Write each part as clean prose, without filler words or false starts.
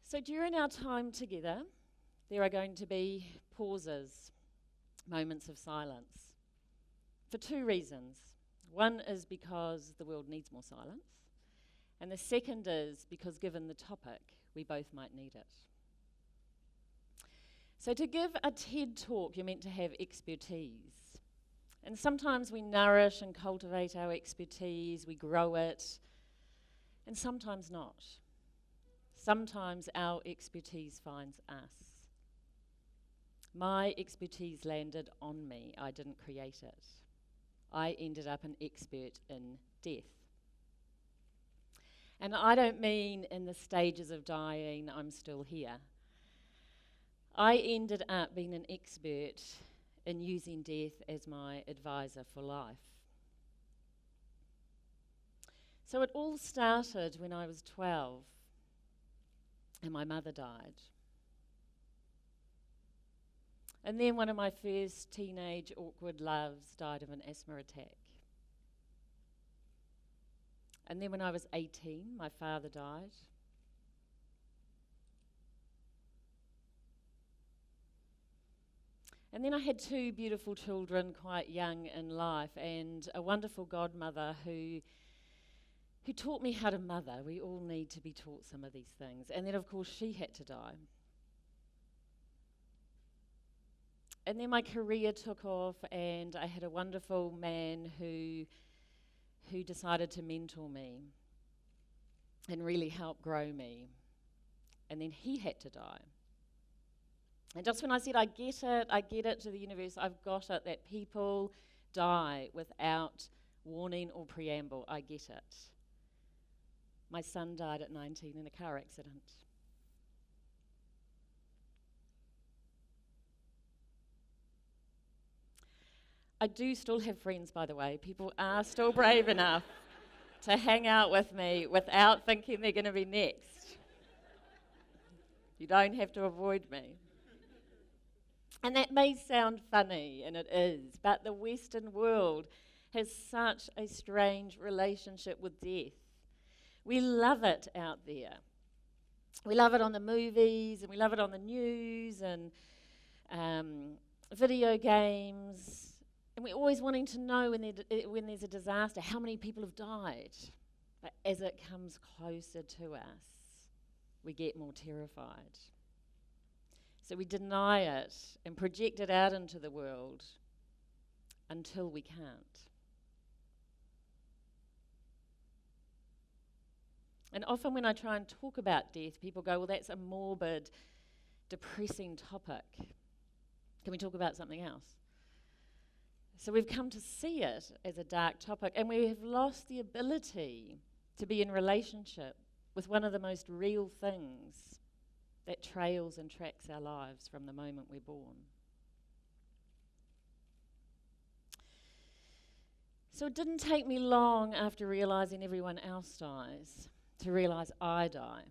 So during our time together, there are going to be pauses, moments of silence, for two reasons. One is because the world needs more silence, and the second is because given the topic, we both might need it. So to give a TED talk, you're meant to have expertise. And sometimes we nourish and cultivate our expertise, we grow it, and sometimes not. Sometimes our expertise finds us. My expertise landed on me, I didn't create it. I ended up an expert in death. And I don't mean in the stages of dying, I'm still here. I ended up being an expert in using death as my advisor for life. So it all started when I was 12 and my mother died. And then one of my first teenage awkward loves died of an asthma attack. And then when I was 18, my father died. And then I had two beautiful children quite young in life, and a wonderful godmother who taught me how to mother. We all need to be taught some of these things. And then, of course, she had to die. And then my career took off, and I had a wonderful man who decided to mentor me and really help grow me. And then he had to die. And just when I said, I get it to the universe, I've got it, that people die without warning or preamble, I get it. My son died at 19 in a car accident. I do still have friends, by the way. People are still brave enough to hang out with me without thinking they're going to be next. You don't have to avoid me. And that may sound funny, and it is, but the Western world has such a strange relationship with death. We love it out there. We love it on the movies, and we love it on the news, and video games. And we're always wanting to know when there's a disaster, how many people have died. But as it comes closer to us, we get more terrified. So we deny it and project it out into the world until we can't. And often when I try and talk about death, people go, well, that's a morbid, depressing topic. Can we talk about something else? So we've come to see it as a dark topic, and we have lost the ability to be in relationship with one of the most real things that trails and tracks our lives from the moment we're born. So it didn't take me long after realising everyone else dies to realise I die.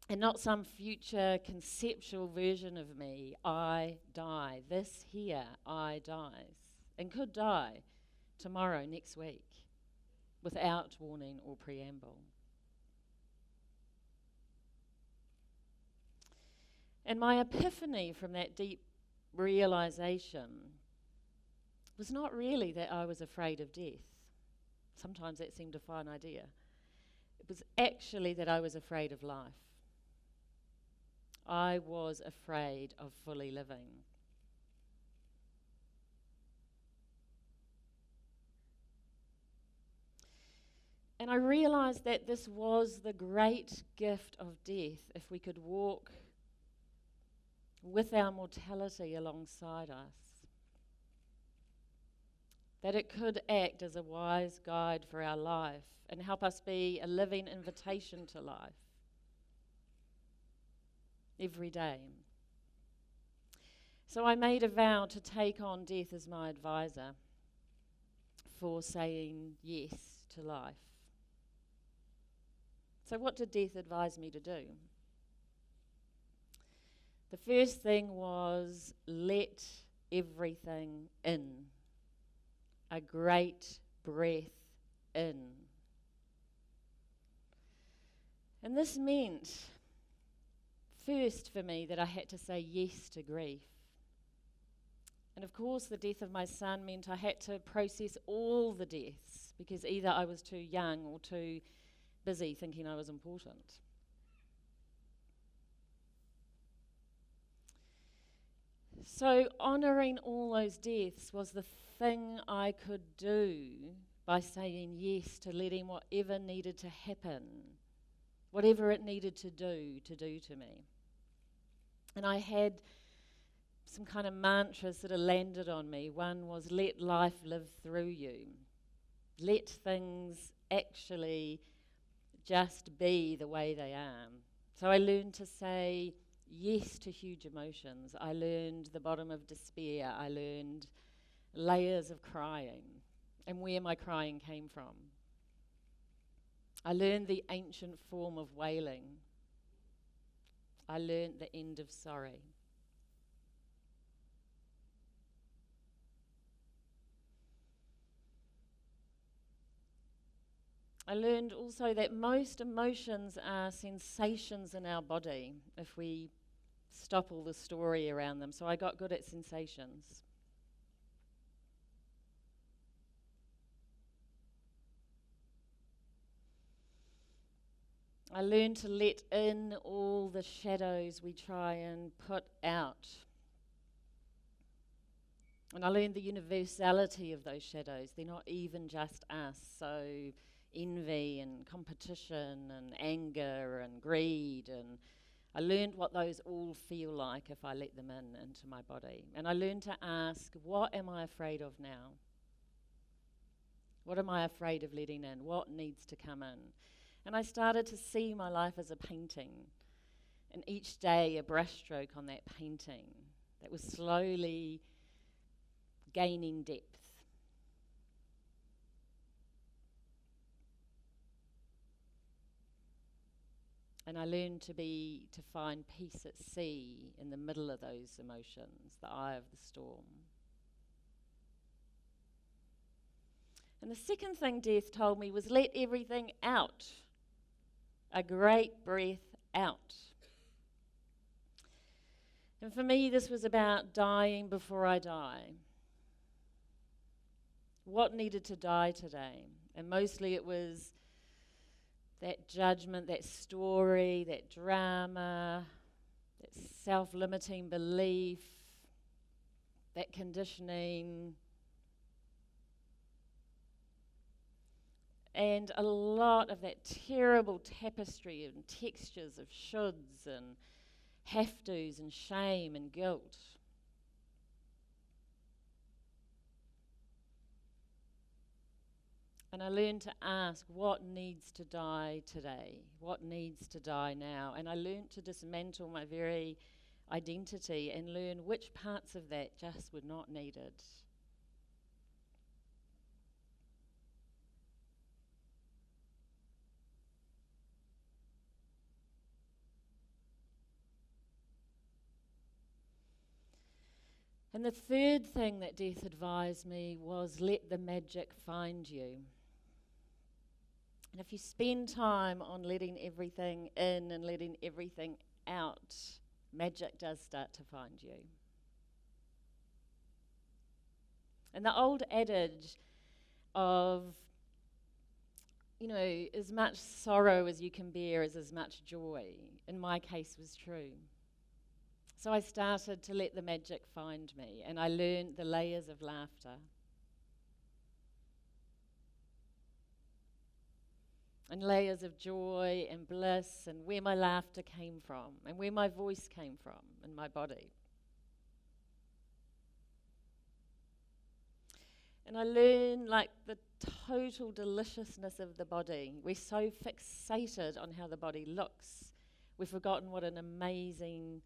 And not some future conceptual version of me, I die. This here, I dies. And could die tomorrow, next week, without warning or preamble. And my epiphany from that deep realisation was not really that I was afraid of death. Sometimes that seemed a fine idea. It was actually that I was afraid of life. I was afraid of fully living. And I realised that this was the great gift of death, if we could walk with our mortality alongside us. That it could act as a wise guide for our life and help us be a living invitation to life every day. So I made a vow to take on death as my advisor for saying yes to life. So what did death advise me to do? The first thing was let everything in. A great breath in. And this meant first for me that I had to say yes to grief. And of course, the death of my son meant I had to process all the deaths, because either I was too young or too busy thinking I was important. So honouring all those deaths was the thing I could do by saying yes to letting whatever needed to happen, whatever it needed to do to me. And I had some kind of mantras that have landed on me. One was, let life live through you. Let things actually just be the way they are. So I learned to say yes to huge emotions. I learned the bottom of despair. I learned layers of crying and where my crying came from. I learned the ancient form of wailing. I learned the end of sorry. I learned also that most emotions are sensations in our body if we stop all the story around them. So I got good at sensations. I learned to let in all the shadows we try and put out. And I learned the universality of those shadows. They're not even just us. So envy and competition and anger and greed, and I learned what those all feel like if I let them into my body. And I learned to ask, what am I afraid of now? What am I afraid of letting in? What needs to come in? And I started to see my life as a painting, and each day a brushstroke on that painting that was slowly gaining depth. And I learned to find peace at sea in the middle of those emotions, the eye of the storm. And the second thing death told me was, let everything out. A great breath out. And for me, this was about dying before I die. What needed to die today? And mostly it was that judgment, that story, that drama, that self-limiting belief, that conditioning, and a lot of that terrible tapestry and textures of shoulds and have-tos and shame and guilt. And I learned to ask, what needs to die today? What needs to die now? And I learned to dismantle my very identity and learn which parts of that just were not needed. And the third thing that death advised me was, let the magic find you. And if you spend time on letting everything in and letting everything out, magic does start to find you. And the old adage of, as much sorrow as you can bear is as much joy, in my case was true. So I started to let the magic find me, and I learned the layers of laughter. And layers of joy and bliss, and where my laughter came from, and where my voice came from in my body. And I learned the total deliciousness of the body. We're so fixated on how the body looks, we've forgotten what an amazing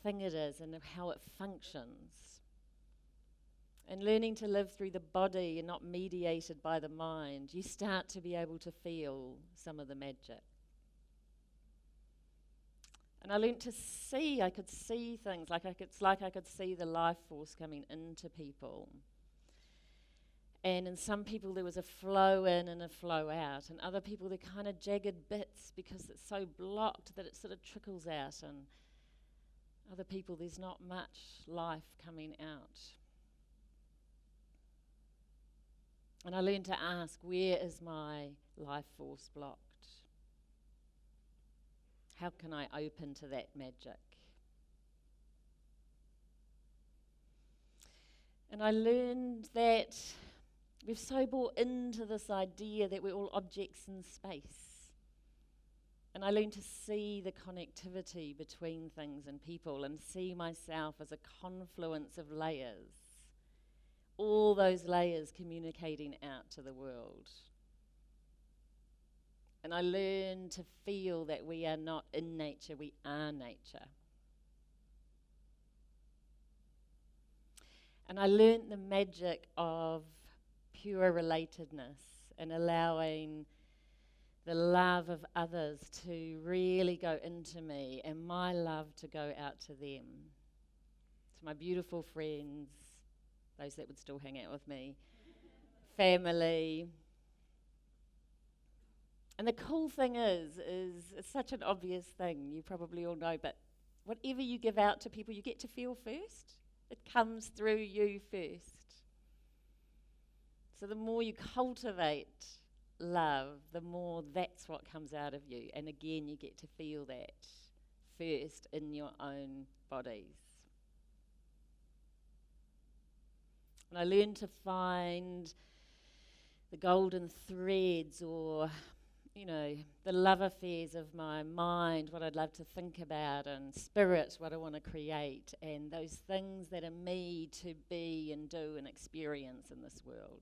thing it is and how it functions. And learning to live through the body and not mediated by the mind, you start to be able to feel some of the magic. And I learned to see, I could see things, I could see the life force coming into people. And in some people there was a flow in and a flow out. And other people they're kind of jagged bits because it's so blocked that it sort of trickles out. And other people there's not much life coming out. And I learned to ask, where is my life force blocked? How can I open to that magic? And I learned that we've so bought into this idea that we're all objects in space. And I learned to see the connectivity between things and people and see myself as a confluence of layers. All those layers communicating out to the world. And I learned to feel that we are not in nature, we are nature. And I learned the magic of pure relatedness and allowing the love of others to really go into me and my love to go out to them. To my beautiful friends, those that would still hang out with me, family. And the cool thing is it's such an obvious thing, you probably all know, but whatever you give out to people, you get to feel first. It comes through you first. So the more you cultivate love, the more that's what comes out of you. And again, you get to feel that first in your own bodies. And I learned to find the golden threads or the love affairs of my mind, what I'd love to think about, and spirit, what I want to create, and those things that are me to be and do and experience in this world.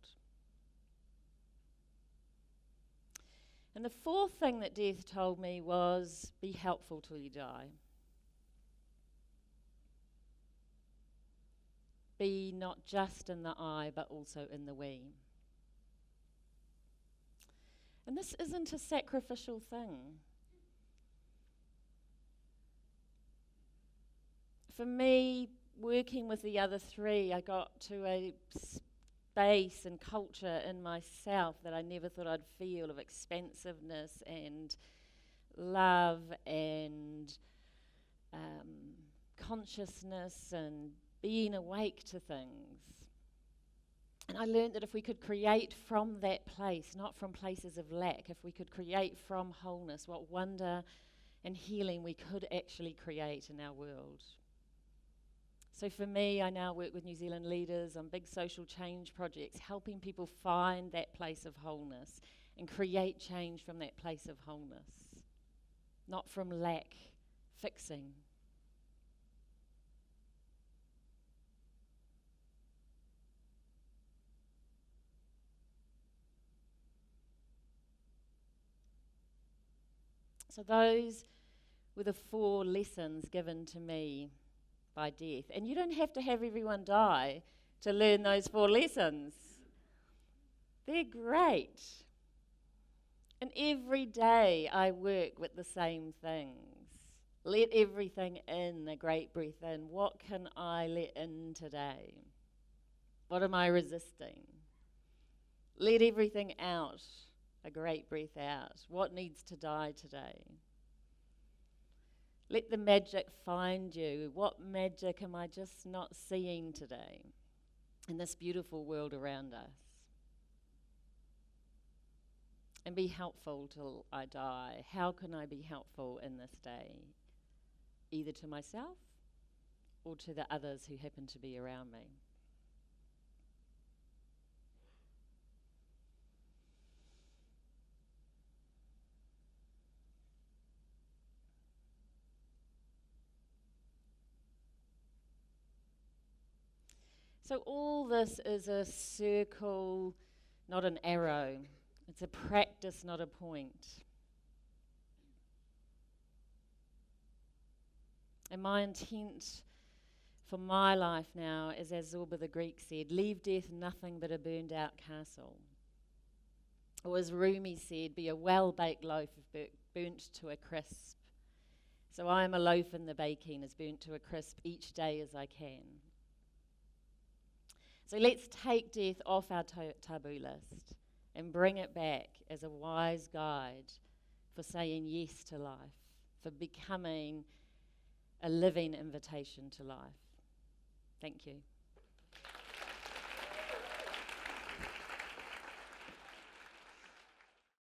And the fourth thing that death told me was, be helpful till you die. Be not just in the I, but also in the we. And this isn't a sacrificial thing. For me, working with the other three, I got to a space and culture in myself that I never thought I'd feel, of expansiveness and love and consciousness and being awake to things. And I learned that if we could create from that place, not from places of lack, if we could create from wholeness, what wonder and healing we could actually create in our world. So for me, I now work with New Zealand leaders on big social change projects, helping people find that place of wholeness and create change from that place of wholeness, not from lack, fixing. So those were the 4 lessons given to me by death. And you don't have to have everyone die to learn those 4 lessons. They're great. And every day I work with the same things. Let everything in, a great breath in. What can I let in today? What am I resisting? Let everything out. A great breath out. What needs to die today? Let the magic find you. What magic am I just not seeing today in this beautiful world around us? And be helpful till I die. How can I be helpful in this day? Either to myself or to the others who happen to be around me. So all this is a circle, not an arrow. It's a practice, not a point. And my intent for my life now is, as Zorba the Greek said, leave death nothing but a burned out castle. Or as Rumi said, be a well-baked loaf burnt to a crisp. So I am a loaf in the baking, is burnt to a crisp each day as I can. So let's take death off our taboo list and bring it back as a wise guide for saying yes to life, for becoming a living invitation to life. Thank you.